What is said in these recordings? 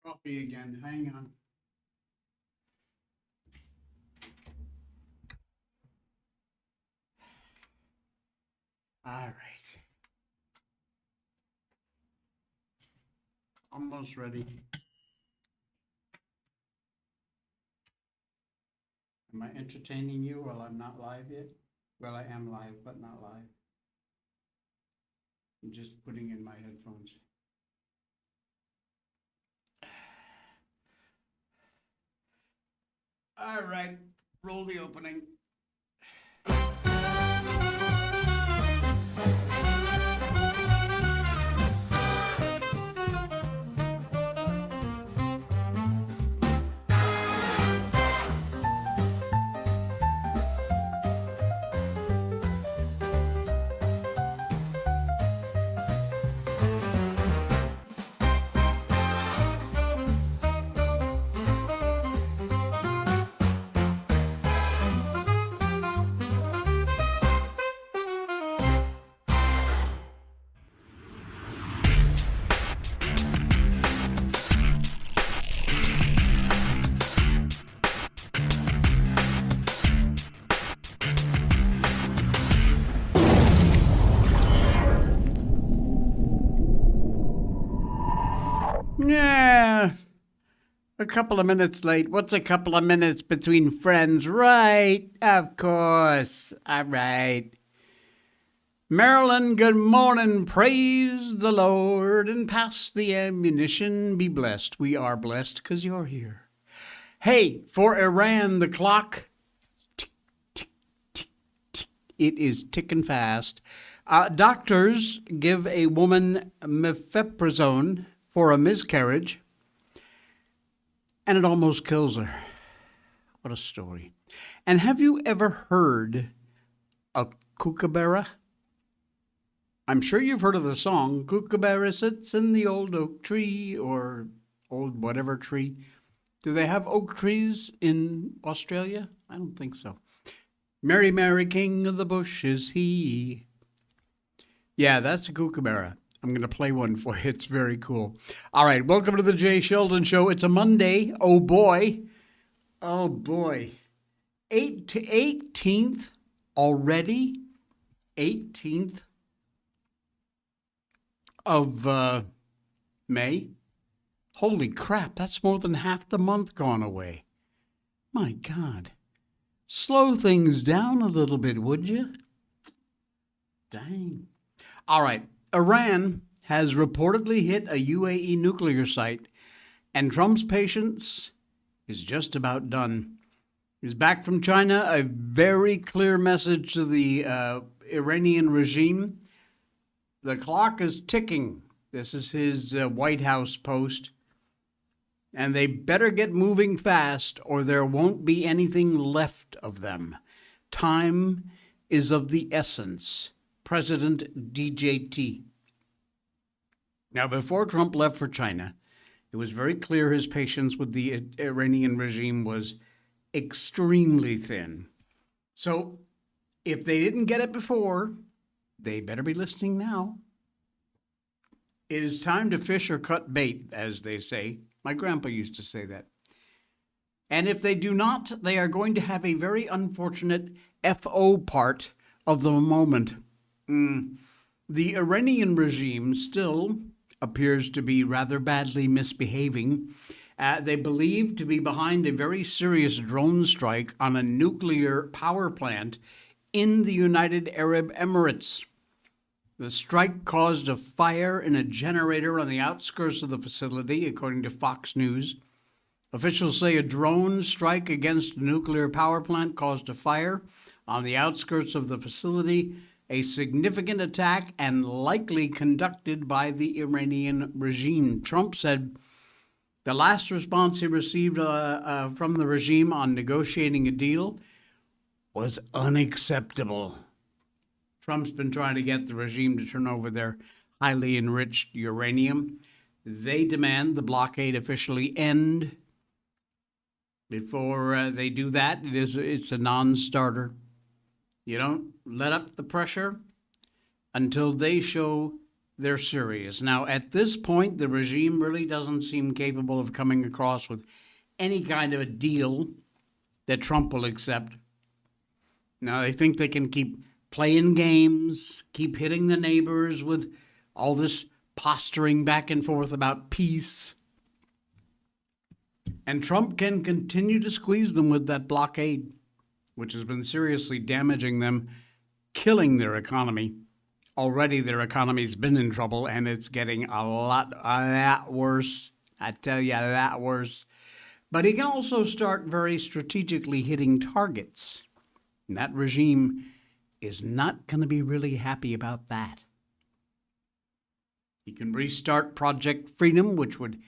Coffee again. Hang on. All right. Almost ready. Am I entertaining you while I'm not live yet? Well, I am live, but not live. I'm just putting in my headphones. All right. Roll the opening. Yeah, a couple of minutes late. What's a couple of minutes between friends? Right, of course. All right. Marilyn, good morning. Praise the Lord and pass the ammunition. Be blessed. We are blessed because you're here. Hey, for Iran, the clock, tick, tick, tick, tick. It is ticking fast. Doctors give a woman mifepristone for a miscarriage, and it almost kills her. What a story. And have you ever heard a kookaburra? I'm sure you've heard of the song, Kookaburra Sits in the Old Oak Tree, or old whatever tree. Do they have oak trees in Australia? I don't think so. Mary, Mary, King of the Bush is he. Yeah, that's a kookaburra. I'm going to play one for you. It's very cool. All right, welcome to the Jay Sheldon Show. It's a Monday. Oh, boy. Oh, boy. 18th already? 18th of May? Holy crap, that's more than half the month gone away. My God. Slow things down a little bit, would you? Dang. All right. Iran has reportedly hit a UAE nuclear site, and Trump's patience is just about done. He's back from China, a very clear message to the Iranian regime. The clock is ticking. This is his White House post. And they better get moving fast, or there won't be anything left of them. Time is of the essence. President DJT. Now, before Trump left for China, it was very clear his patience with the Iranian regime was extremely thin. So, if they didn't get it before, they better be listening now. It is time to fish or cut bait, as they say. My grandpa used to say that. And if they do not, they are going to have a very unfortunate FO part of the moment. The Iranian regime still appears to be rather badly misbehaving. They believe to be behind a very serious drone strike on a nuclear power plant in the United Arab Emirates. The strike caused a fire in a generator on the outskirts of the facility, according to Fox News. Officials say a drone strike against a nuclear power plant caused a fire on the outskirts of the facility, a significant attack and likely conducted by the Iranian regime. Trump said the last response he received from the regime on negotiating a deal was unacceptable. Trump's been trying to get the regime to turn over their highly enriched uranium. They demand the blockade officially end. Before they do that, it's a non-starter. You don't let up the pressure until they show they're serious. Now, at this point, the regime really doesn't seem capable of coming across with any kind of a deal that Trump will accept. Now, they think they can keep playing games, keep hitting the neighbors with all this posturing back and forth about peace. And Trump can continue to squeeze them with that blockade, which has been seriously damaging them, killing their economy. Already their economy's been in trouble, and it's getting a lot worse. I tell you, a lot worse. But he can also start very strategically hitting targets. And that regime is not going to be really happy about that. He can restart Project Freedom, which would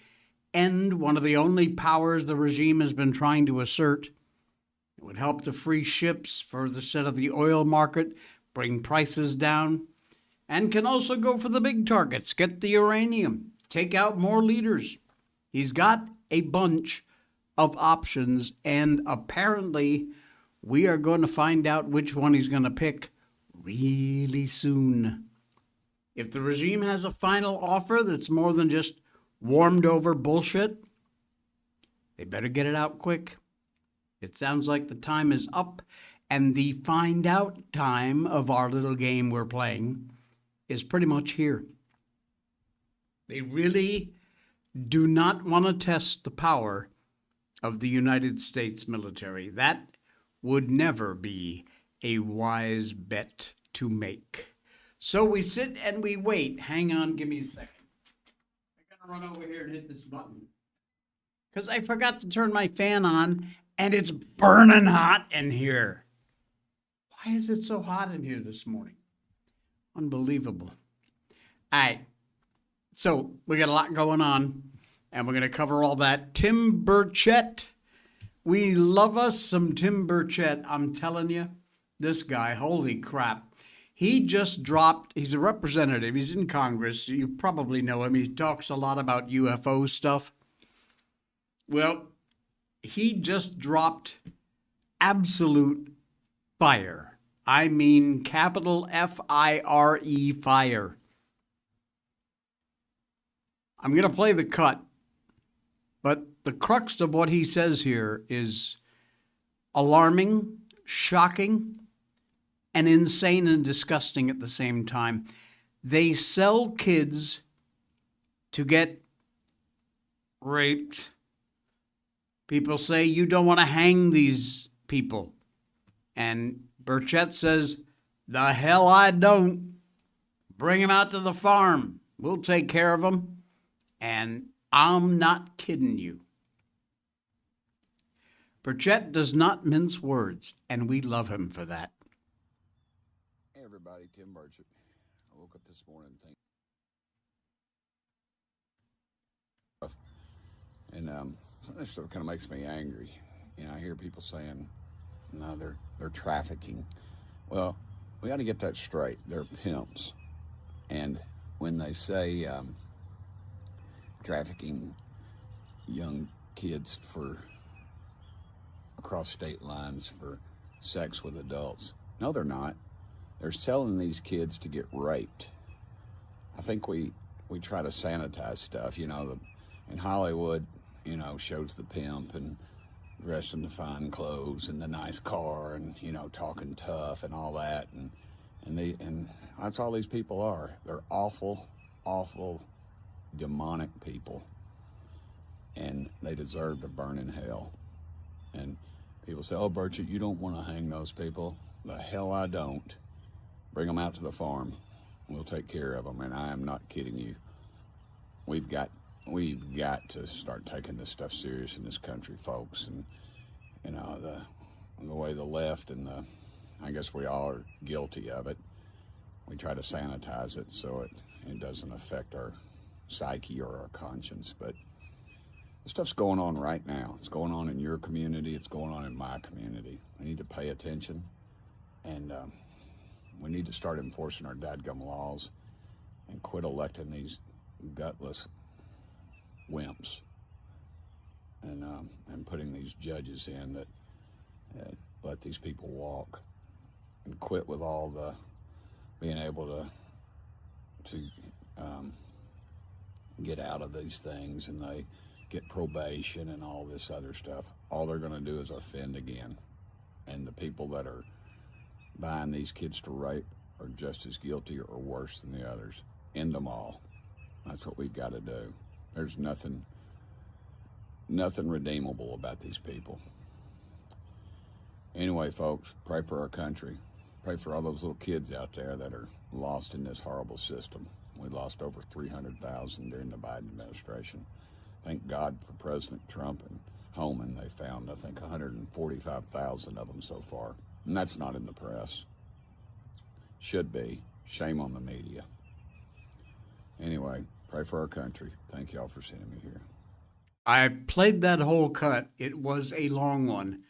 end one of the only powers the regime has been trying to assert. It would help to free ships, further set of the oil market, bring prices down, and can also go for the big targets, get the uranium, take out more leaders. He's got a bunch of options, and apparently we are going to find out which one he's going to pick really soon. If the regime has a final offer that's more than just warmed over bullshit, they better get it out quick. It sounds like the time is up, and the find out time of our little game we're playing is pretty much here. They really do not want to test the power of the United States military. That would never be a wise bet to make. So we sit and we wait. Hang on, give me a second. I'm going to run over here and hit this button, because I forgot to turn my fan on, and it's burning hot in here. Why is it so hot in here this morning? Unbelievable. All right. So we got a lot going on, and we're going to cover all that. Tim Burchett. We love us some Tim Burchett. I'm telling you, this guy, holy crap. He just dropped, he's a representative, he's in Congress, you probably know him, he talks a lot about UFO stuff. Well, he just dropped absolute fire. I mean capital F-I-R-E, fire. I'm going to play the cut, but the crux of what he says here is alarming, shocking, and insane and disgusting at the same time. They sell kids to get raped. People say, you don't want to hang these people. And Burchett says, the hell I don't. Bring them out to the farm. We'll take care of them. And I'm not kidding you. Burchett does not mince words, and we love him for that. Hey everybody, Tim Burchett. I woke up this morning thinking, and this stuff kind of makes me angry. You know, I hear people saying, no, they're trafficking. Well, we got to get that straight. They're pimps, and when they say trafficking young kids for across state lines for sex with adults, no, they're not. They're selling these kids to get raped. I think we try to sanitize stuff. You know, in Hollywood, you know, shows the pimp and dressed in the fine clothes and the nice car and, you know, talking tough and all that. And that's all these people are. They're awful, awful, demonic people. And they deserve to burn in hell. And people say, oh, Burchett, you don't want to hang those people. The hell I don't. Bring them out to the farm. We'll take care of them, and I am not kidding you. We've got to start taking this stuff serious in this country, folks. And you know, the way the left and I guess we all are guilty of it. We try to sanitize it so it doesn't affect our psyche or our conscience. But this stuff's going on right now. It's going on in your community. It's going on in my community. We need to pay attention, and we need to start enforcing our dadgum laws and quit electing these gutless wimps and putting these judges in that let these people walk, and quit with all the being able to get out of these things and they get probation and all this other stuff, all they're going to do is offend again. And the people that are buying these kids to rape are just as guilty or worse than the others. End them all. That's what we've got to do. There's nothing redeemable about these people. Anyway, folks, pray for our country. Pray for all those little kids out there that are lost in this horrible system. We lost over 300,000 during the Biden administration. Thank God for President Trump and Homan. They found, I think, 145,000 of them so far. And that's not in the press. Should be. Shame on the media. Anyway, pray for our country. Thank y'all for sending me here. I played that whole cut. It was a long one.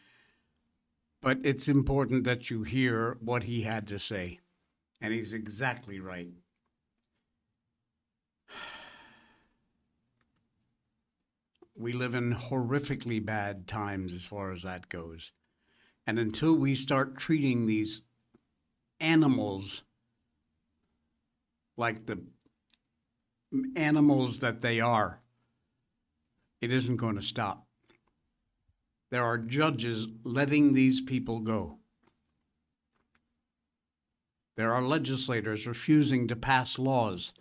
But it's important that you hear what he had to say. And he's exactly right. We live in horrifically bad times as far as that goes. And until we start treating these animals like the animals that they are, it isn't going to stop. There are judges letting these people go. There are legislators refusing to pass laws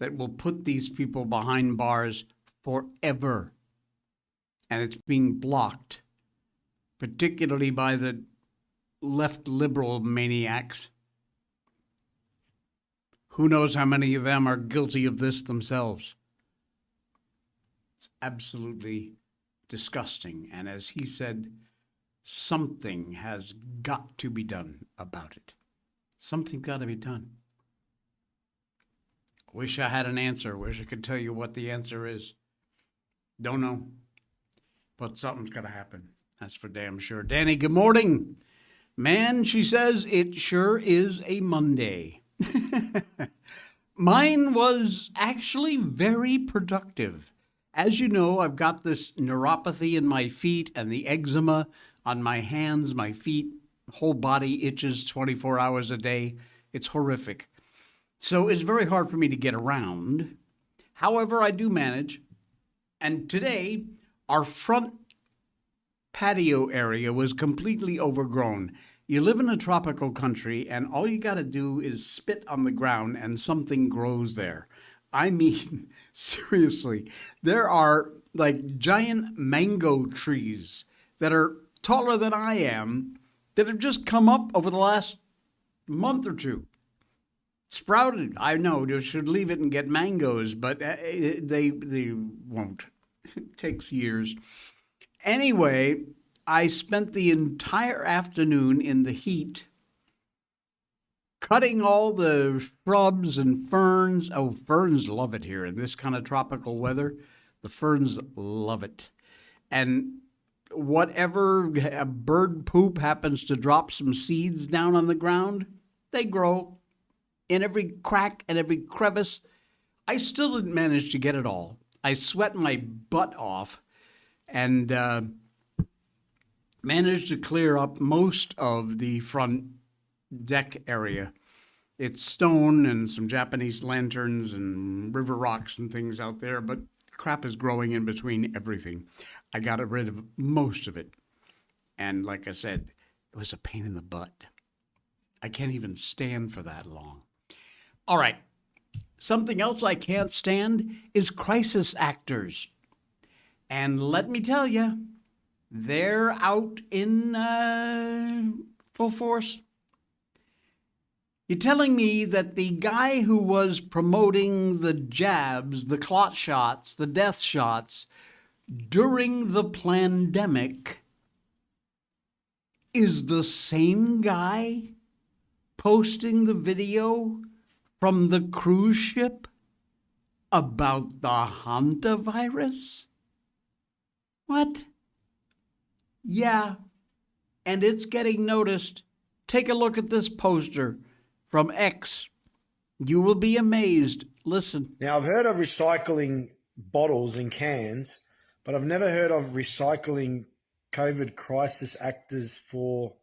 that will put these people behind bars forever. And it's being blocked, particularly by the left liberal maniacs. Who knows how many of them are guilty of this themselves? It's absolutely disgusting. And as he said, something has got to be done about it. Something's got to be done. Wish I had an answer. Wish I could tell you what the answer is. Don't know. But something's got to happen. That's for damn sure. Danny, good morning. Man, she says, it sure is a Monday. Mine was actually very productive. As you know, I've got this neuropathy in my feet and the eczema on my hands, my feet, whole body itches 24 hours a day. It's horrific. So it's very hard for me to get around. However, I do manage. And today, our front patio area was completely overgrown. You live in a tropical country, and all you got to do is spit on the ground, and something grows there. I mean, seriously, there are like giant mango trees that are taller than I am that have just come up over the last month or two. Sprouted. I know you should leave it and get mangoes, but they won't. It takes years. Anyway, I spent the entire afternoon in the heat cutting all the shrubs and ferns. Oh, ferns love it here in this kind of tropical weather. The ferns love it. And whatever bird poop happens to drop some seeds down on the ground, they grow in every crack and every crevice. I still didn't manage to get it all. I sweat my butt off and managed to clear up most of the front deck area. It's stone and some Japanese lanterns and river rocks and things out there, but crap is growing in between everything. I got rid of most of it. And like I said, it was a pain in the butt. I can't even stand for that long. All right. Something else I can't stand is crisis actors. And let me tell you, they're out in full force. You're telling me that the guy who was promoting the jabs, the clot shots, the death shots during the pandemic is the same guy posting the video from the cruise ship about the hantavirus? What? Yeah, and it's getting noticed. Take a look at this poster from X. You will be amazed. Listen. Now, I've heard of recycling bottles and cans, but I've never heard of recycling COVID crisis actors for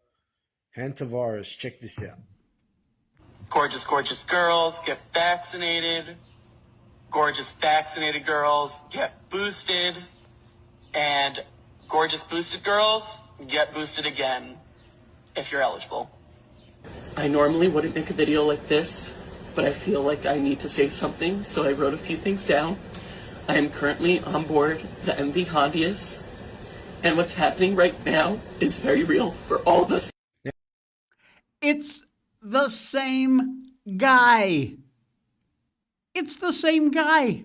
hantavirus. Check this out. Gorgeous, gorgeous girls, get vaccinated. gorgeous vaccinated girls get boosted, and gorgeous boosted girls get boosted again if you're eligible. I normally wouldn't make a video like this, but I feel like I need to say something, so I wrote a few things down. I am currently on board the MV Hondius, and what's happening right now is very real for all of us. It's the same guy. It's the same guy.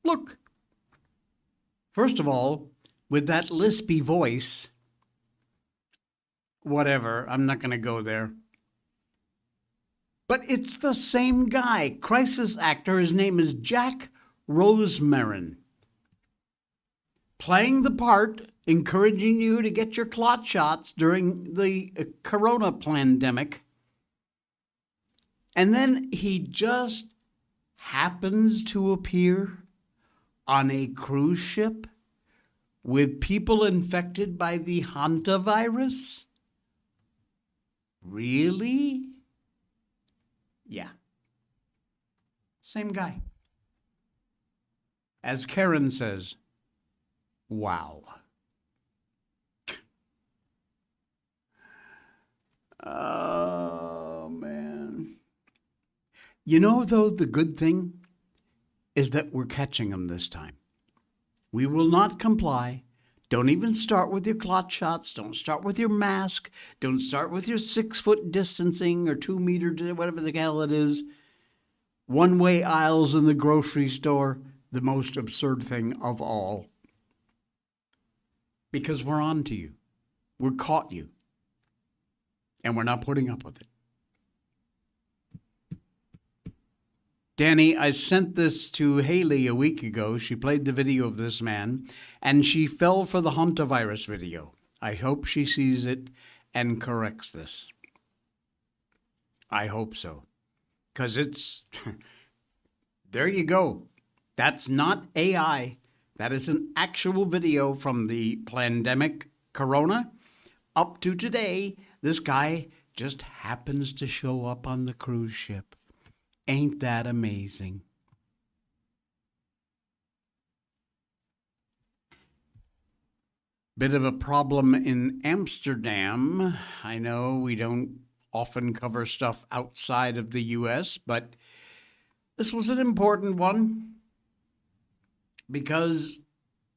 Look. First of all, with that lispy voice, whatever, I'm not going to go there. But it's the same guy, crisis actor. His name is Jack Rosemarin. Playing the part, encouraging you to get your clot shots during the corona pandemic. And then he just happens to appear on a cruise ship with people infected by the hantavirus? Really? Yeah. Same guy. As Karen says, wow. Oh, man. You know, though, the good thing is that we're catching them this time. We will not comply. Don't even start with your clot shots. Don't start with your mask. Don't start with your 6-foot distancing or 2 meter, whatever the hell it is. One-way aisles in the grocery store, the most absurd thing of all. Because we're on to you. We're caught you. And we're not putting up with it. Danny, I sent this to Haley a week ago. She played the video of this man, and she fell for the hantavirus video. I hope she sees it and corrects this. I hope so. Because it's... there you go. That's not AI. That is an actual video from the pandemic corona. Up to today, this guy just happens to show up on the cruise ship. Ain't that amazing? Bit of a problem in Amsterdam. I know we don't often cover stuff outside of the U.S., but this was an important one because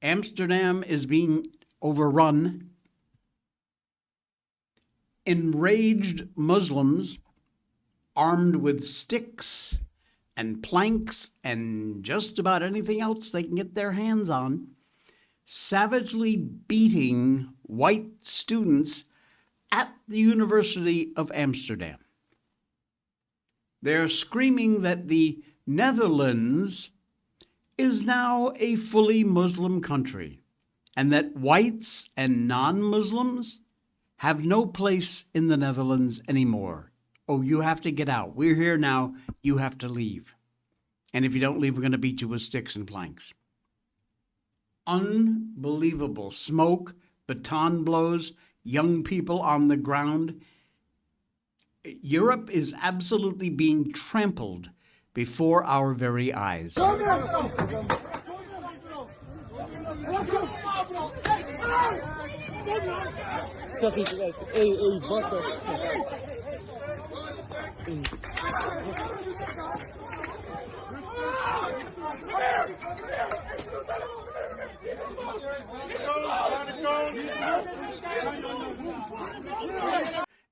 Amsterdam is being overrun. Enraged Muslims armed with sticks and planks and just about anything else they can get their hands on, savagely beating white students at the University of Amsterdam. They're screaming that the Netherlands is now a fully Muslim country and that whites and non-Muslims have no place in the Netherlands anymore. Oh, you have to get out. We're here now. You have to leave. And if you don't leave, we're going to beat you with sticks and planks. Unbelievable. Smoke, baton blows, young people on the ground. Europe is absolutely being trampled before our very eyes.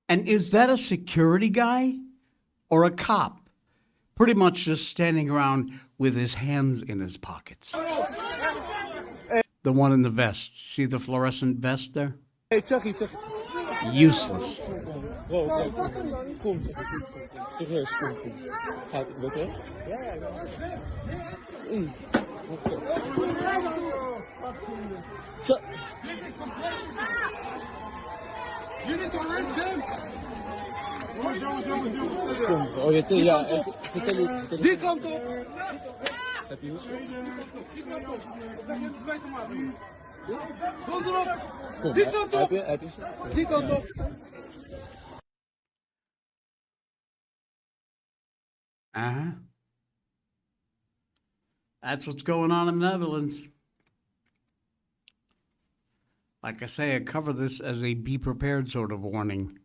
And is that a security guy or a cop? Pretty much just standing around with his hands in his pockets. The one in the vest. See the fluorescent vest there? Hey, Chucky. Useless. Whoa. Kom, Chucky. Sit here, spoon. Gaat het lukken? Ja. Kom, oh je thee, ja. Die kant op! Heb je hoes? Kom erop! Die kant op! Die kant op! That's what's going on in the Netherlands. Like I say, I cover this as a be prepared sort of warning.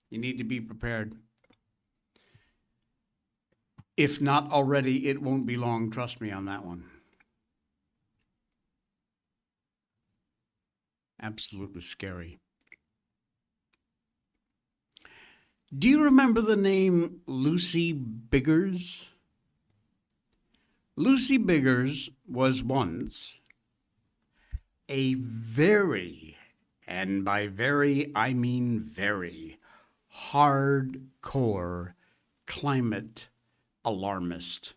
You need to be prepared. If not already, it won't be long. Trust me on that one. Absolutely scary. Do you remember the name Lucy Biggers? Lucy Biggers was once a very, and by very I mean very, hardcore climate alarmist.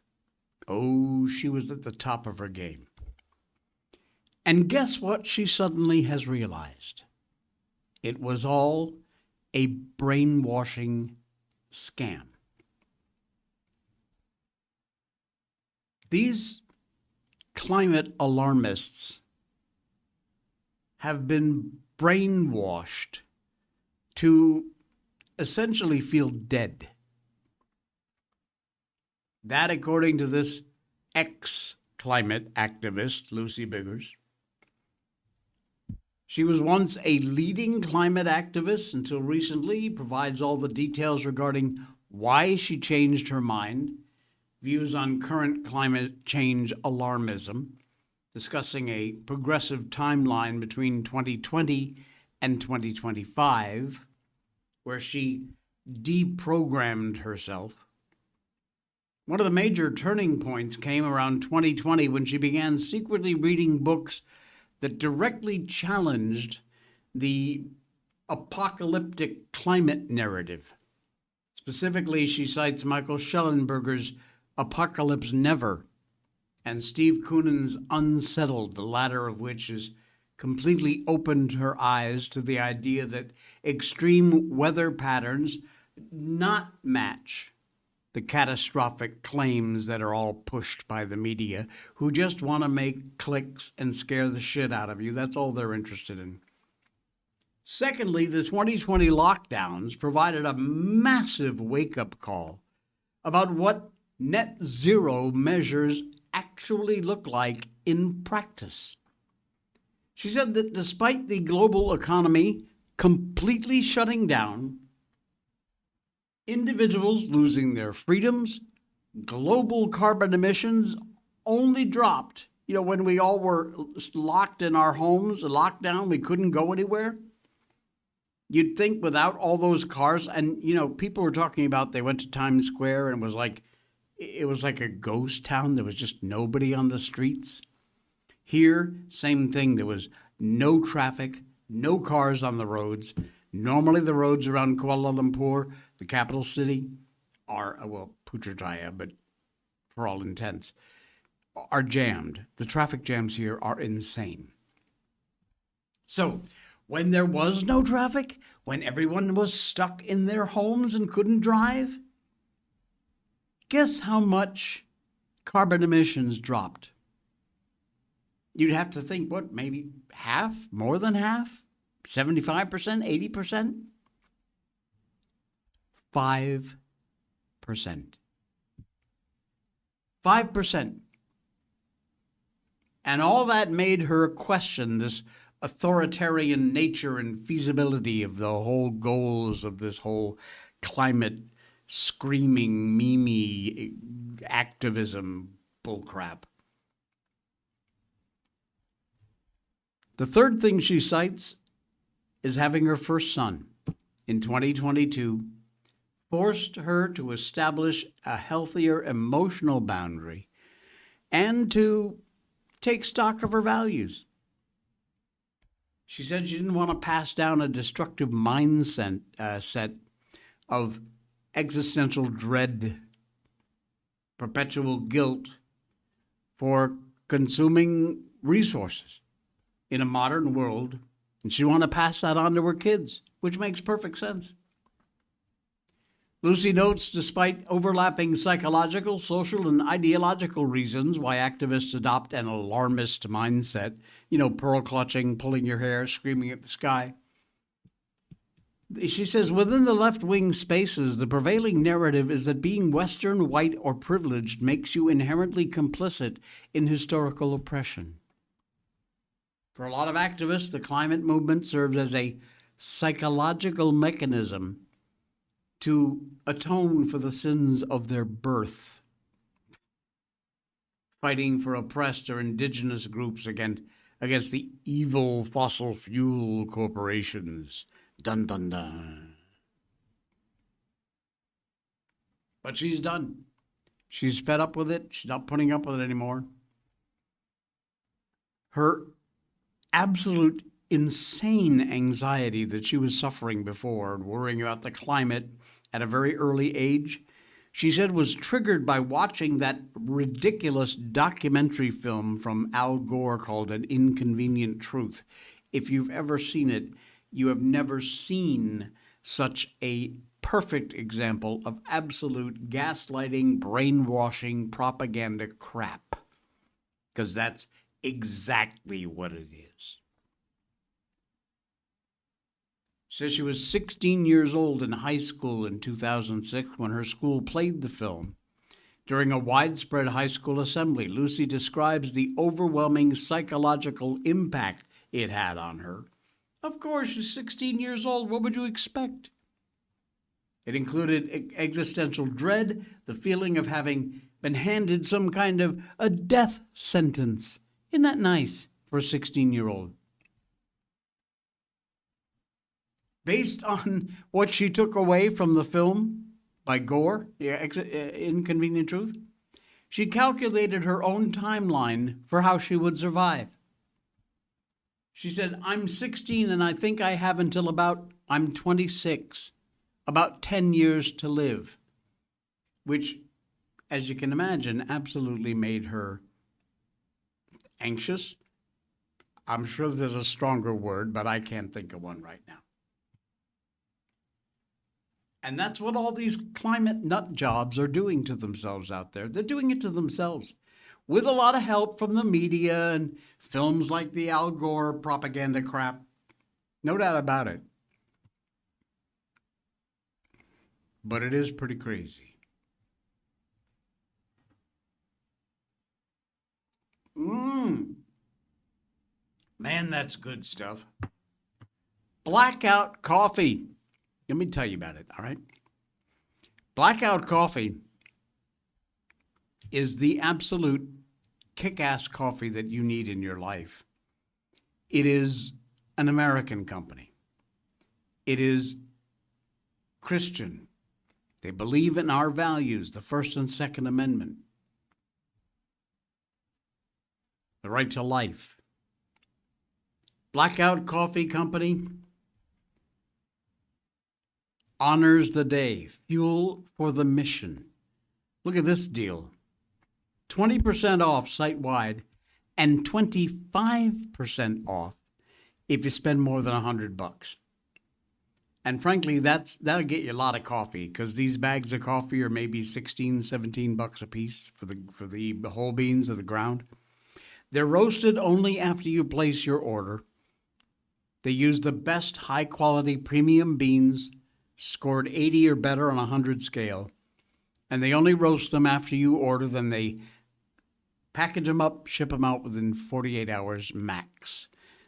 Oh, she was at the top of her game. And guess what she suddenly has realized? It was all a brainwashing scam. These climate alarmists have been brainwashed to essentially feel dead. That, according to this ex-climate activist, Lucy Biggers. She was once a leading climate activist until recently, provides all the details regarding why she changed her mind, views on current climate change alarmism, discussing a progressive timeline between 2020 and 2025, where she deprogrammed herself. One of the major turning points came around 2020 when she began secretly reading books that directly challenged the apocalyptic climate narrative. Specifically, she cites Michael Schellenberger's Apocalypse Never and Steve Koonen's Unsettled, the latter of which has completely opened her eyes to the idea that extreme weather patterns not match the catastrophic claims that are all pushed by the media, who just want to make clicks and scare the shit out of you. That's all they're interested in. Secondly, the 2020 lockdowns provided a massive wake-up call about what net zero measures actually look like in practice. She said that despite the global economy completely shutting down, individuals losing their freedoms, global carbon emissions only dropped. You know, when we all were locked in our homes, a lockdown, we couldn't go anywhere. You'd think without all those cars, and, you know, people were talking about they went to Times Square and it was like a ghost town. There was just nobody on the streets. Here, same thing. There was no traffic, no cars on the roads. Normally the roads around Kuala Lumpur, the capital city, are, well, Putrajaya, but for all intents, are jammed. The traffic jams here are insane. So when there was no traffic, when everyone was stuck in their homes and couldn't drive, guess how much carbon emissions dropped? You'd have to think, what, maybe half, more than half? 75%, 80%? 5%. 5%. And all that made her question this authoritarian nature and feasibility of the whole goals of this whole climate screaming, meme activism bullcrap. The third thing she cites is having her first son in 2022 forced her to establish a healthier emotional boundary and to take stock of her values. She said she didn't want to pass down a destructive mindset set of existential dread, perpetual guilt for consuming resources in a modern world, and she wanted to pass that on to her kids, which makes perfect sense. Lucy notes, despite overlapping psychological, social, and ideological reasons why activists adopt an alarmist mindset, pearl clutching, pulling your hair, screaming at the sky, She says, within the left-wing spaces, the prevailing narrative is that being Western, white, or privileged makes you inherently complicit in historical oppression. For a lot of activists, the climate movement serves as a psychological mechanism to atone for the sins of their birth, fighting for oppressed or indigenous groups against the evil fossil fuel corporations. Dun, dun, dun. But she's done. She's fed up with it. She's not putting up with it anymore. Her absolute insane anxiety that she was suffering before and worrying about the climate at a very early age, she said was triggered by watching that ridiculous documentary film from Al Gore called An Inconvenient Truth. If you've ever seen it, you have never seen such a perfect example of absolute gaslighting, brainwashing, propaganda crap. Because that's exactly what it is. Says she was 16 years old in high school in 2006 when her school played the film. During a widespread high school assembly, Lucy describes the overwhelming psychological impact it had on her. Of course, she's 16 years old. What would you expect? It included existential dread, the feeling of having been handed some kind of a death sentence. Isn't that nice for a 16-year-old? Based on what she took away from the film by Gore, Inconvenient Truth, she calculated her own timeline for how she would survive. She said, I'm 16 and I think I have until I'm 26, about 10 years to live, which, as you can imagine, absolutely made her anxious. I'm sure there's a stronger word, but I can't think of one right now. And that's what all these climate nut jobs are doing to themselves out there. They're doing it to themselves with a lot of help from the media and films like the Al Gore propaganda crap. No doubt about it. But it is pretty crazy. Man, that's good stuff. Blackout coffee. Let me tell you about it, all right? Blackout coffee is the absolute kick-ass coffee that you need in your life. It is an American company. It is Christian. They believe in our values, the First and Second Amendment, the right to life. Blackout Coffee Company honors the day, fuel for the mission. Look at this deal. 20% off site-wide and 25% off if you spend more than $100. And frankly, that'll get you a lot of coffee because these bags of coffee are maybe $16-17 a piece for the whole beans of the ground. They're roasted only after you place your order. They use the best high-quality premium beans, scored 80 or better on a 100 scale, and they only roast them after you order them. They package them up, ship them out within 48 hours max.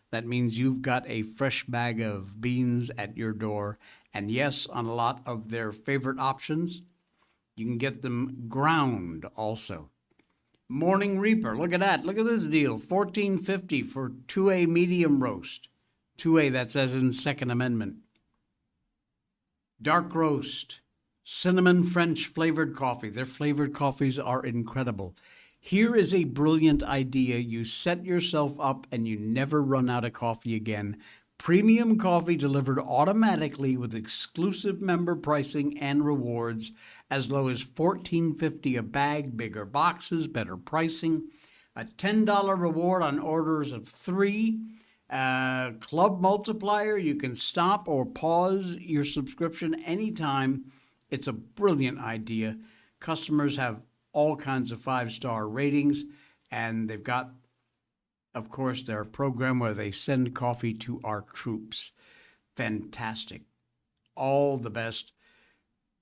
That means you've got a fresh bag of beans at your door. And yes, on a lot of their favorite options, you can get them ground also. Morning Reaper, look at that. Look at this deal, $14.50 for 2A medium roast. 2A, that says in Second Amendment. Dark roast, cinnamon French flavored coffee. Their flavored coffees are incredible. Here is a brilliant idea. You set yourself up and you never run out of coffee again. Premium coffee delivered automatically with exclusive member pricing and rewards as low as $14.50 a bag, bigger boxes, better pricing, a $10 reward on orders of 3. Club multiplier, you can stop or pause your subscription anytime. It's a brilliant idea. Customers have all kinds of 5-star ratings, and they've got, of course, their program where they send coffee to our troops. Fantastic. all the best.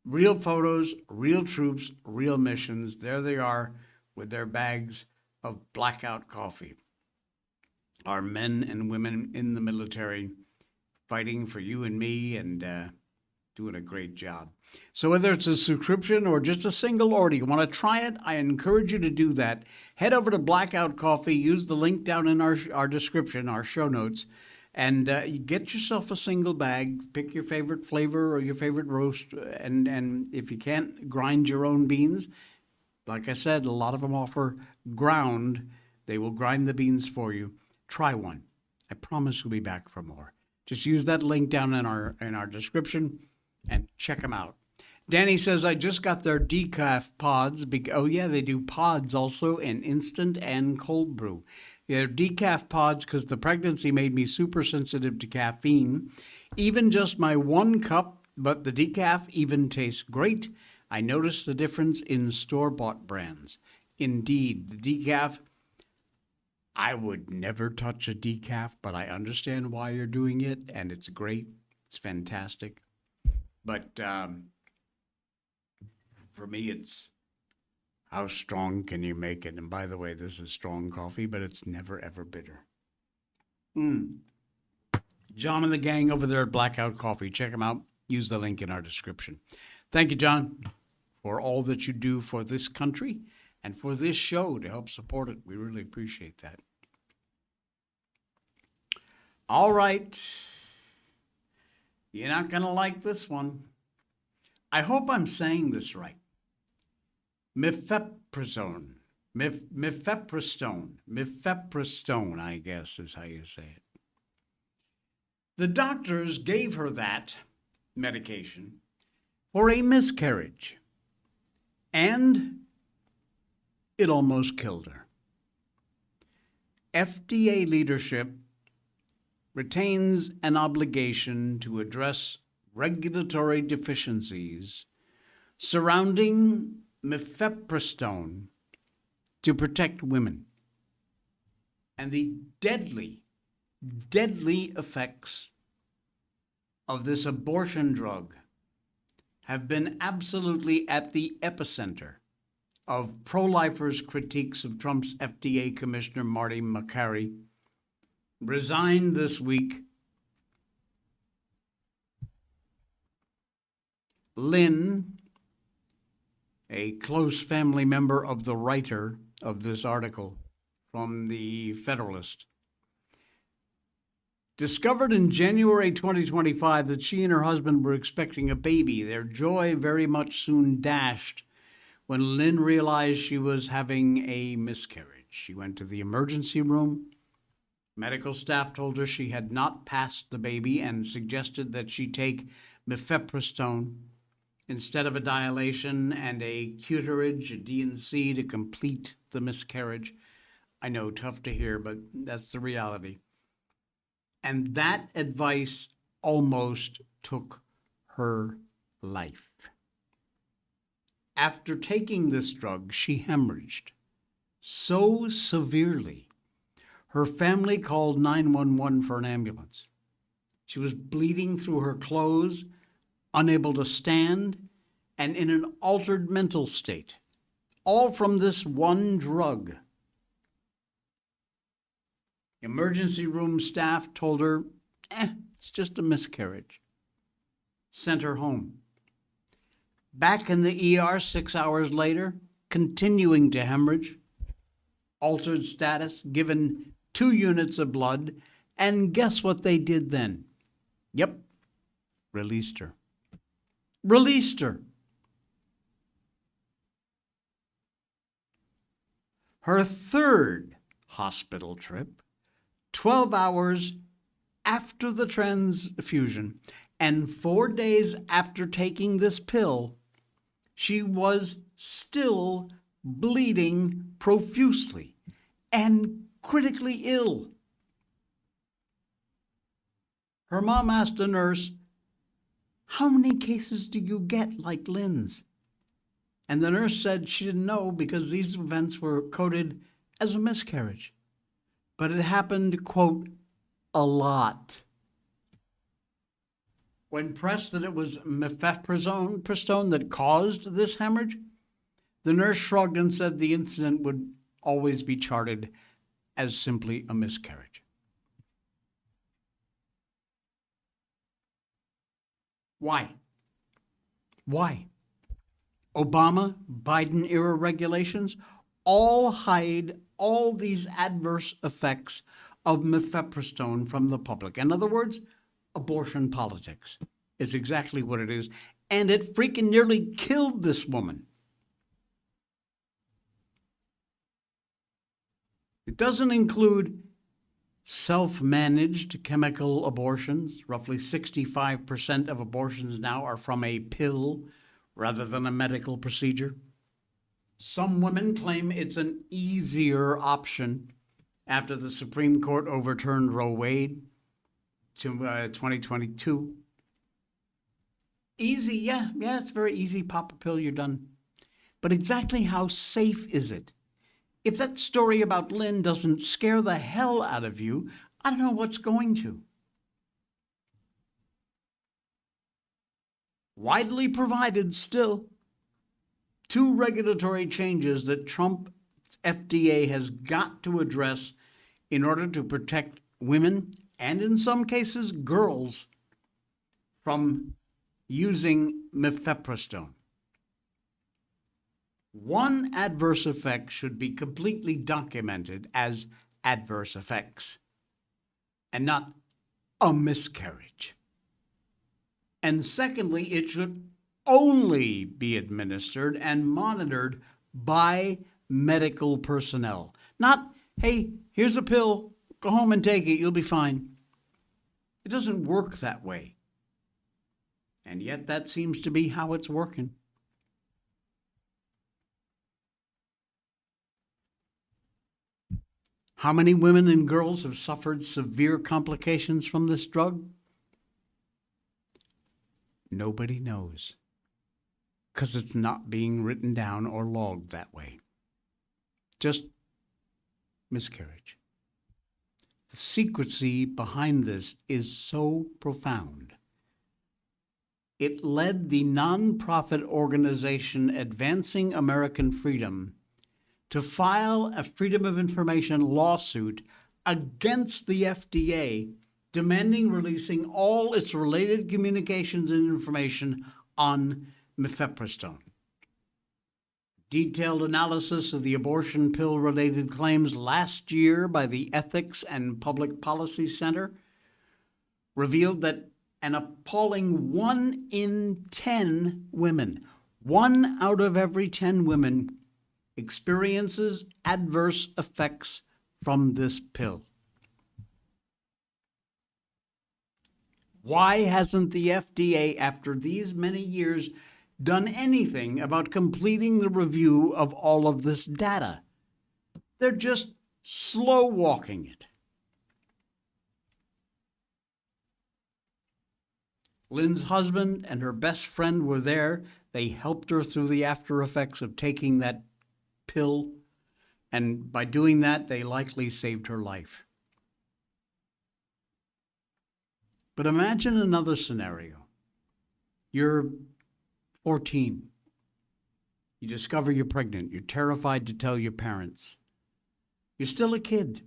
Real photos, real troops, real missions. There they are with their bags of Blackout coffee. Our men and women in the military fighting for you and me and doing a great job. So whether it's a subscription or just a single order, you want to try it, I encourage you to do that. Head over to Blackout Coffee, use the link down in our description, our show notes, and you get yourself a single bag. Pick your favorite flavor or your favorite roast, and if you can't grind your own beans, like I said, a lot of them offer ground. They will grind the beans for you. Try one. I promise we'll be back for more. Just use that link down in our description and check them out. Danny says, I just got their decaf pods. Oh, yeah, they do pods also in instant and cold brew. They're decaf pods because the pregnancy made me super sensitive to caffeine. Even just my 1 cup, but the decaf even tastes great. I noticed the difference in store-bought brands. Indeed, the decaf, I would never touch a decaf, but I understand why you're doing it, and it's great. It's fantastic. But for me, it's how strong can you make it? And by the way, this is strong coffee, but it's never, ever bitter. John and the gang over there at Blackout Coffee. Check them out. Use the link in our description. Thank you, John, for all that you do for this country and for this show to help support it. We really appreciate that. All right. You're not going to like this one. I hope I'm saying this right. Mifepristone, I guess is how you say it. The doctors gave her that medication for a miscarriage, and it almost killed her. FDA leadership retains an obligation to address regulatory deficiencies surrounding mifepristone to protect women and the deadly effects of this abortion drug have been absolutely at the epicenter of pro-lifers' critiques of Trump's FDA Commissioner Marty Makary, resigned this week. Lynn, a close family member of the writer of this article from the Federalist, discovered in January 2025 that she and her husband were expecting a baby. Their joy very much soon dashed when Lynn realized she was having a miscarriage. She went to the emergency room. Medical staff told her she had not passed the baby and suggested that she take mifepristone instead of a dilation and a curettage, a D&C, to complete the miscarriage. I know, tough to hear, but that's the reality. And that advice almost took her life. After taking this drug, she hemorrhaged so severely, her family called 911 for an ambulance. She was bleeding through her clothes, unable to stand, and in an altered mental state, all from this one drug. Emergency room staff told her, it's just a miscarriage. Sent her home. Back in the ER 6 hours later, continuing to hemorrhage, altered status, given 2 units of blood, and guess what they did then? Yep, released her. Released her. Her third hospital trip, 12 hours after the transfusion and 4 days after taking this pill, she was still bleeding profusely and critically ill. Her mom asked a nurse, "How many cases do you get like Lynn's?" And the nurse said she didn't know because these events were coded as a miscarriage. But it happened, quote, a lot. When pressed that it was mifepristone that caused this hemorrhage, the nurse shrugged and said the incident would always be charted as simply a miscarriage. Why? Why? Obama, Biden era regulations all hide all these adverse effects of mifepristone from the public. In other words, abortion politics is exactly what it is. And it freaking nearly killed this woman. It doesn't include self-managed chemical abortions. Roughly 65% of abortions now are from a pill rather than a medical procedure. Some women claim it's an easier option after the Supreme Court overturned Roe Wade to 2022. Easy, yeah, it's very easy. Pop a pill, you're done. But exactly how safe is it? If that story about Lynn doesn't scare the hell out of you, I don't know what's going to. Widely provided still. 2 regulatory changes that Trump's FDA has got to address in order to protect women, and in some cases girls, from using mifepristone. One adverse effect should be completely documented as adverse effects and not a miscarriage. And secondly, it should only be administered and monitored by medical personnel. Not, hey, here's a pill, go home and take it, you'll be fine. It doesn't work that way. And yet that seems to be how it's working. How many women and girls have suffered severe complications from this drug? Nobody knows, because it's not being written down or logged that way. Just miscarriage. The secrecy behind this is so profound. It led the nonprofit organization Advancing American Freedom to file a Freedom of Information lawsuit against the FDA, demanding releasing all its related communications and information on mifepristone. Detailed analysis of the abortion pill-related claims last year by the Ethics and Public Policy Center revealed that an appalling 1 in 10 women, 1 out of every 10 women, experiences adverse effects from this pill. Why hasn't the FDA, after these many years, done anything about completing the review of all of this data? They're just slow walking it. Lynn's husband and her best friend were there. They helped her through the after effects of taking that pill, and by doing that, they likely saved her life. But imagine another scenario. You're 14. You discover you're pregnant. You're terrified to tell your parents. You're still a kid.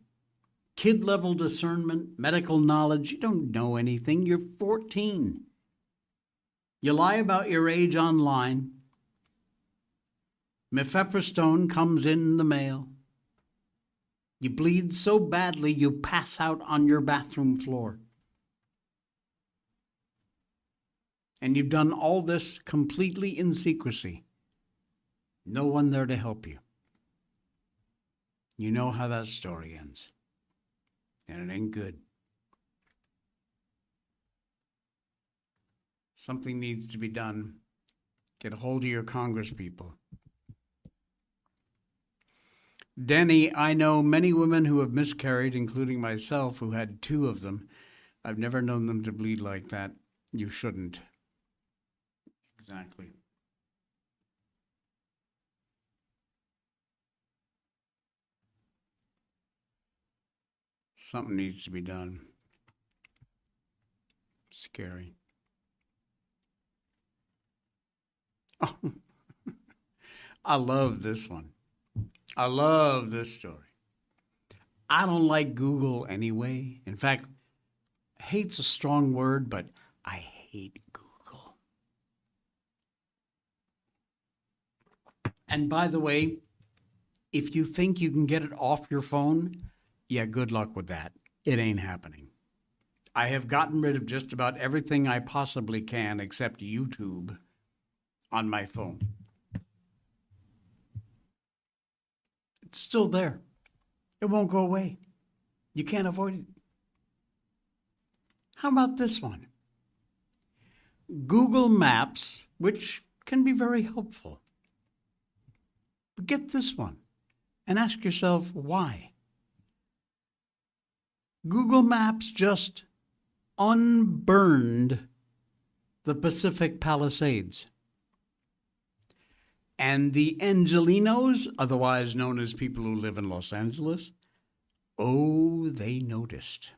Kid-level discernment, medical knowledge. You don't know anything. You're 14. You lie about your age online. Mifepristone comes in the mail. You bleed so badly you pass out on your bathroom floor. And you've done all this completely in secrecy. No one there to help you. You know how that story ends. And it ain't good. Something needs to be done. Get a hold of your congresspeople. Danny, I know many women who have miscarried, including myself, who had 2 of them. I've never known them to bleed like that. You shouldn't. Exactly. Something needs to be done. Scary. I love this one. I love this story. I don't like Google anyway. In fact, hate's a strong word, but I hate Google. And by the way, if you think you can get it off your phone, yeah, good luck with that. It ain't happening. I have gotten rid of just about everything I possibly can except YouTube on my phone. It's still there. It won't go away. You can't avoid it. How about this one? Google Maps, which can be very helpful. But get this one and ask yourself why. Google Maps just unburned the Pacific Palisades. And the Angelinos, otherwise known as people who live in Los Angeles, oh, they noticed.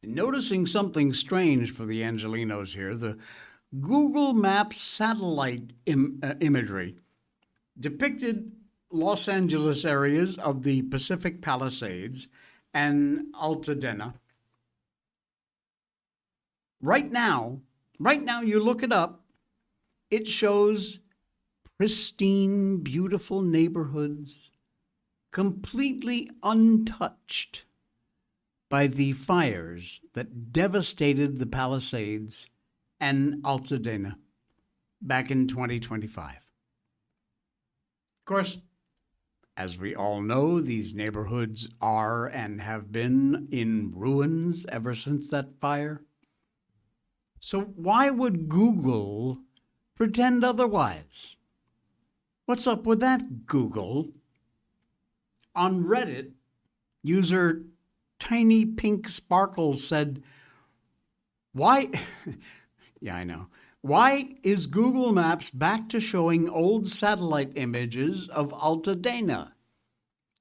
Noticing something strange for the Angelinos here, the Google Maps satellite imagery depicted Los Angeles areas of the Pacific Palisades and Altadena. Right now, you look it up, it shows pristine, beautiful neighborhoods, completely untouched by the fires that devastated the Palisades and Altadena back in 2025. Of course, as we all know, these neighborhoods are and have been in ruins ever since that fire. So why would Google pretend otherwise? What's up with that, Google? On Reddit, user Tiny Pink Sparkles said, why, yeah, I know. Why is Google Maps back to showing old satellite images of Altadena?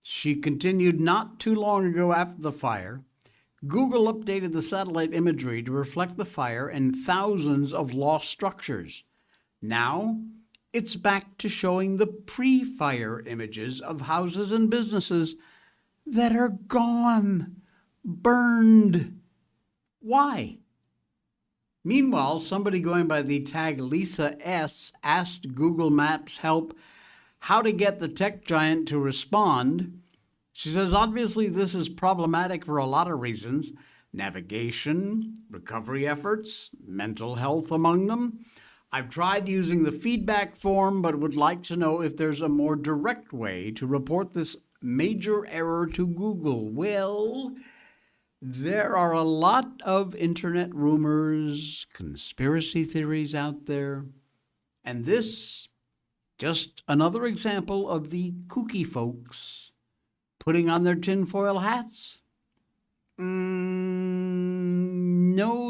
She continued, not too long ago after the fire, Google updated the satellite imagery to reflect the fire and thousands of lost structures. Now, it's back to showing the pre-fire images of houses and businesses that are gone, burned. Why? Meanwhile, somebody going by the tag Lisa S. asked Google Maps help how to get the tech giant to respond. She says, obviously, this is problematic for a lot of reasons. Navigation, recovery efforts, mental health among them. I've tried using the feedback form, but would like to know if there's a more direct way to report this major error to Google. Well, there are a lot of internet rumors, conspiracy theories out there, and this, just another example of the kooky folks putting on their tinfoil hats? No,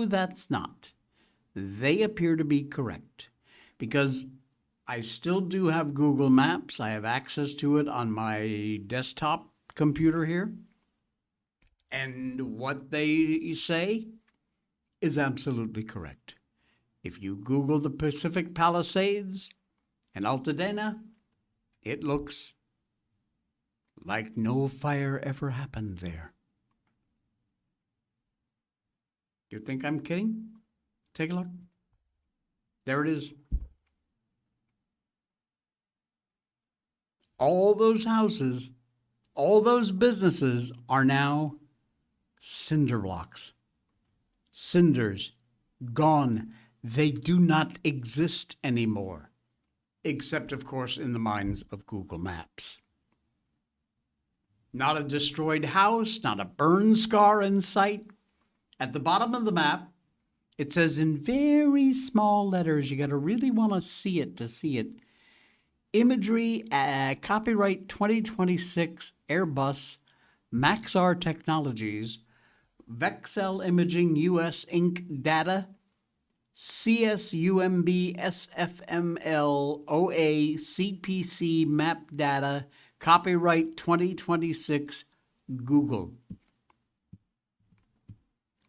that's not. They appear to be correct because I still do have Google Maps. I have access to it on my desktop computer here. And what they say is absolutely correct. If you Google the Pacific Palisades and Altadena, it looks like no fire ever happened there. You think I'm kidding? Take a look. There it is. All those houses, all those businesses are now cinder blocks. Cinders, gone. They do not exist anymore. Except, of course, in the minds of Google Maps. Not a destroyed house, not a burn scar in sight. At the bottom of the map, it says in very small letters, you got to really want to see it to see it. Imagery, copyright 2026 Airbus, Maxar Technologies, Vexel Imaging US Inc. Data, CSUMB SFML OA CPC Map Data, copyright 2026 Google.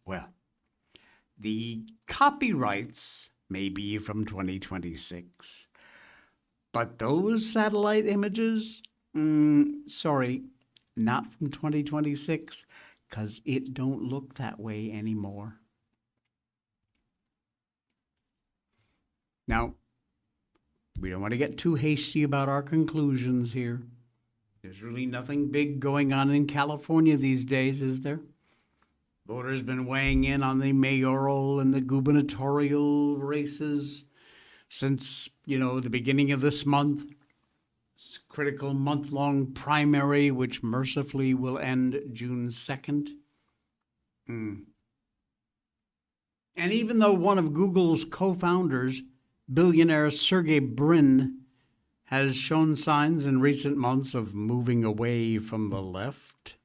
Well, the copyrights maybe from 2026. But those satellite images, sorry, not from 2026, because it don't look that way anymore. Now, we don't want to get too hasty about our conclusions here. There's really nothing big going on in California these days, is there? Voters been weighing in on the mayoral and the gubernatorial races since, the beginning of this month. It's a critical month-long primary, which mercifully will end June 2nd. And even though one of Google's co-founders, billionaire Sergey Brin, has shown signs in recent months of moving away from the left,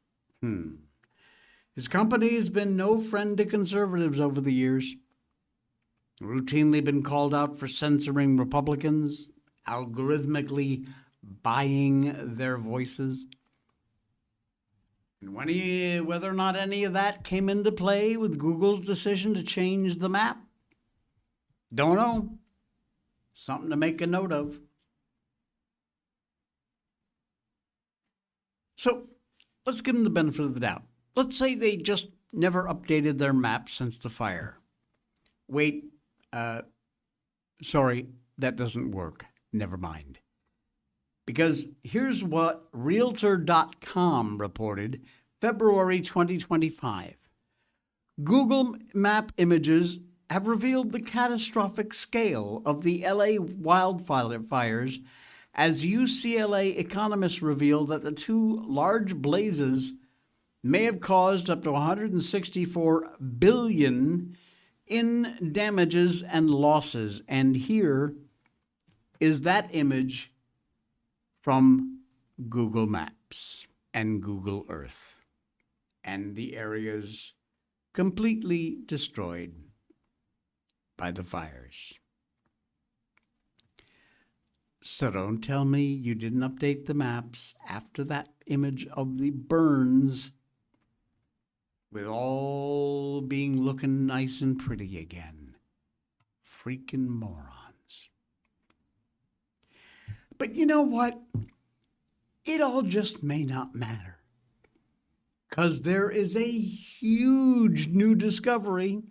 his company has been no friend to conservatives over the years. Routinely been called out for censoring Republicans, algorithmically buying their voices. And whether or not any of that came into play with Google's decision to change the map, don't know. Something to make a note of. So let's give them the benefit of the doubt. Let's say they just never updated their map since the fire. Wait, sorry, that doesn't work. Never mind. Because here's what Realtor.com reported February 2025. Google Map images have revealed the catastrophic scale of the LA wildfires as UCLA economists revealed that the two large blazes may have caused up to $164 billion in damages and losses. And here is that image from Google Maps and Google Earth. And the areas completely destroyed by the fires. So don't tell me you didn't update the maps after that image of the burns with all being looking nice and pretty again. Freaking morons. But you know what? It all just may not matter. Because there is a huge new discovery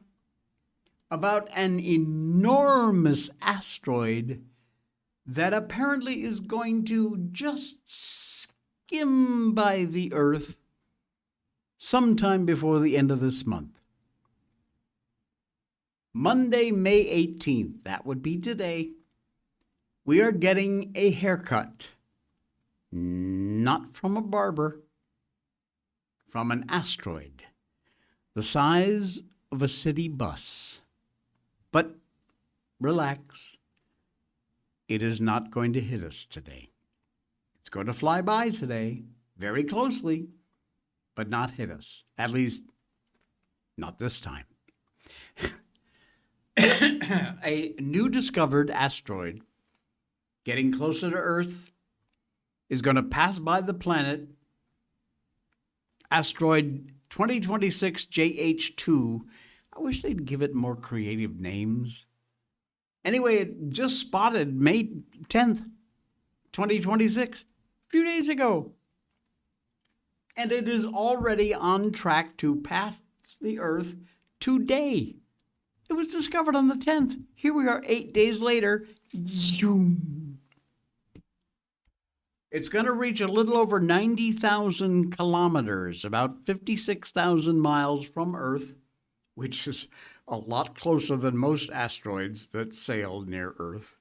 about an enormous asteroid that apparently is going to just skim by the Earth sometime before the end of this month. Monday, May 18th, that would be today, we are getting a haircut. Not from a barber, from an asteroid, the size of a city bus. But relax, it is not going to hit us today. It's going to fly by today, very closely, but not hit us. At least, not this time. A new discovered asteroid getting closer to Earth is going to pass by the planet. Asteroid 2026 JH2. I wish they'd give it more creative names. Anyway, it just spotted May 10th, 2026, a few days ago. And it is already on track to pass the Earth today. It was discovered on the 10th. Here we are 8 days later. Zoom. It's going to reach a little over 90,000 kilometers, about 56,000 miles from Earth, which is a lot closer than most asteroids that sail near Earth.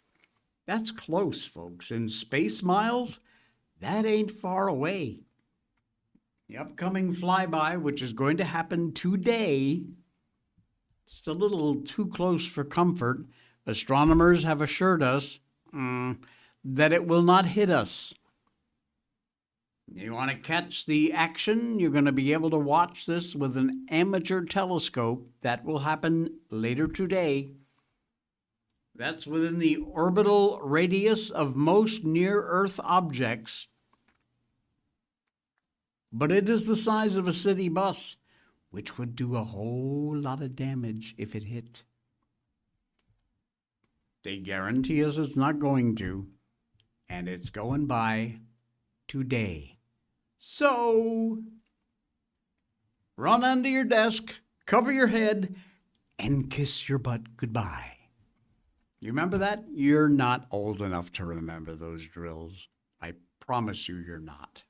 That's close, folks. In space miles, that ain't far away. The upcoming flyby, which is going to happen today, just a little too close for comfort. Astronomers have assured us that it will not hit us. You want to catch the action? You're going to be able to watch this with an amateur telescope. That will happen later today. That's within the orbital radius of most near-Earth objects. But it is the size of a city bus, which would do a whole lot of damage if it hit. They guarantee us it's not going to, and it's going by today. So, run under your desk, cover your head, and kiss your butt goodbye. You remember that? You're not old enough to remember those drills. I promise you, you're not.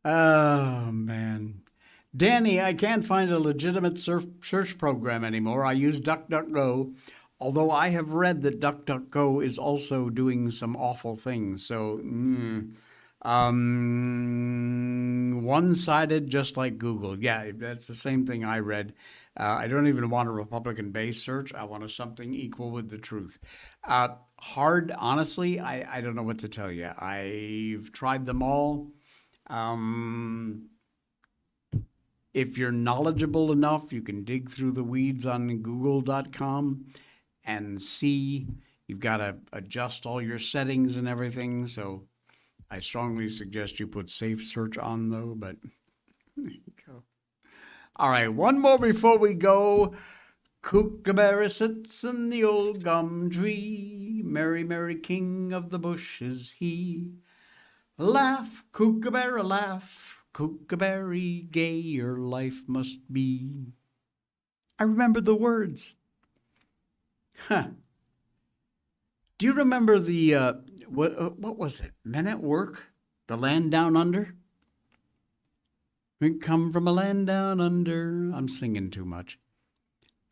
Oh, man. Danny, I can't find a legitimate search program anymore. I use DuckDuckGo, although I have read that DuckDuckGo is also doing some awful things. So, one-sided, just like Google. Yeah, that's the same thing I read. I don't even want a Republican-based search. I want something equal with the truth. Hard, honestly, I don't know what to tell you. I've tried them all. If you're knowledgeable enough, you can dig through the weeds on google.com and see. You've got to adjust all your settings and everything. So I strongly suggest you put safe search on, though, but there you go. All right, one more before we go. Kookaburra sits in the old gum tree. Merry, merry king of the bush is he. Laugh, Kookaburra, laugh. Kookaburra, gay your life must be. I remember the words. Huh. Do you remember the, what was it? Men at Work? The Land Down Under? We come from a land down under. I'm singing too much.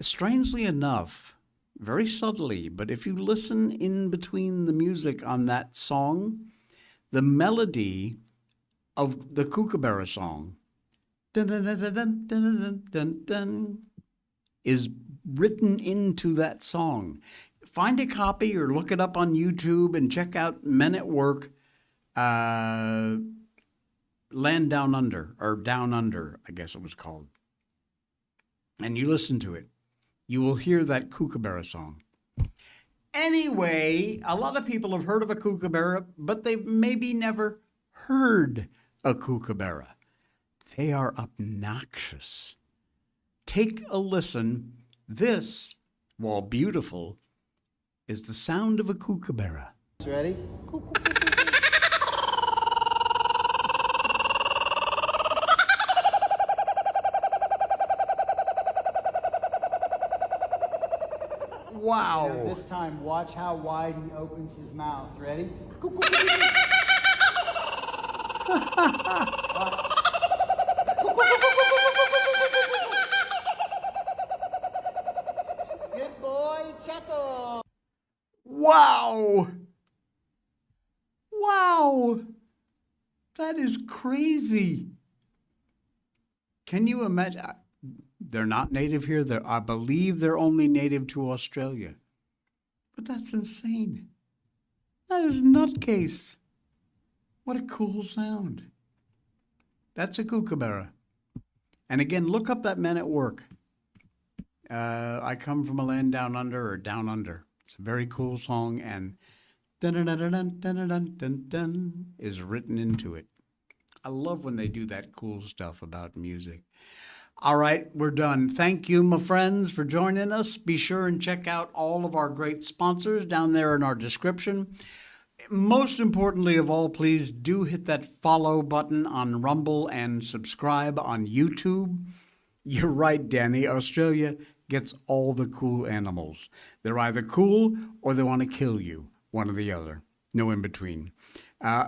Strangely enough, very subtly, but if you listen in between the music on that song, the melody of the Kookaburra song dun, dun, dun, dun, dun, dun, dun, dun, is written into that song. Find a copy or look it up on YouTube and check out Men at Work, Land Down Under, or Down Under, I guess it was called. And you listen to it. You will hear that Kookaburra song. Anyway, a lot of people have heard of a kookaburra, but they've maybe never heard a kookaburra. They are obnoxious. Take a listen. This, while beautiful, is the sound of a kookaburra. Ready? Wow. Now this time, watch how wide he opens his mouth. Ready? Good boy, chuckle. Wow. Wow. That is crazy. Can you imagine? They're not native here. I believe they're only native to Australia. But that's insane. That is nutcase. What a cool sound. That's a kookaburra. And again, look up that Men at Work. I come from a land down under, or down under. It's a very cool song, and dun dun dun dun dun dun dun dun is written into it. I love when they do that cool stuff about music. All right, we're done. Thank you, my friends, for joining us. Be sure and check out all of our great sponsors down there in our description. Most importantly of all, please do hit that follow button on Rumble and subscribe on YouTube. You're right, Danny. Australia gets all the cool animals. They're either cool or they want to kill you, one or the other. No in between.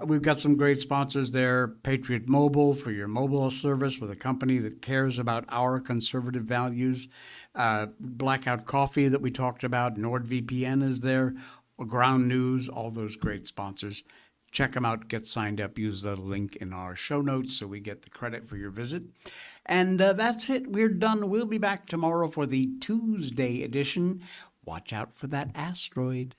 We've got some great sponsors there. Patriot Mobile for your mobile service with a company that cares about our conservative values. Blackout Coffee that we talked about. NordVPN is there. Ground News, all those great sponsors. Check them out. Get signed up. Use the link in our show notes so we get the credit for your visit. And that's it. We're done. We'll be back tomorrow for the Tuesday edition. Watch out for that asteroid.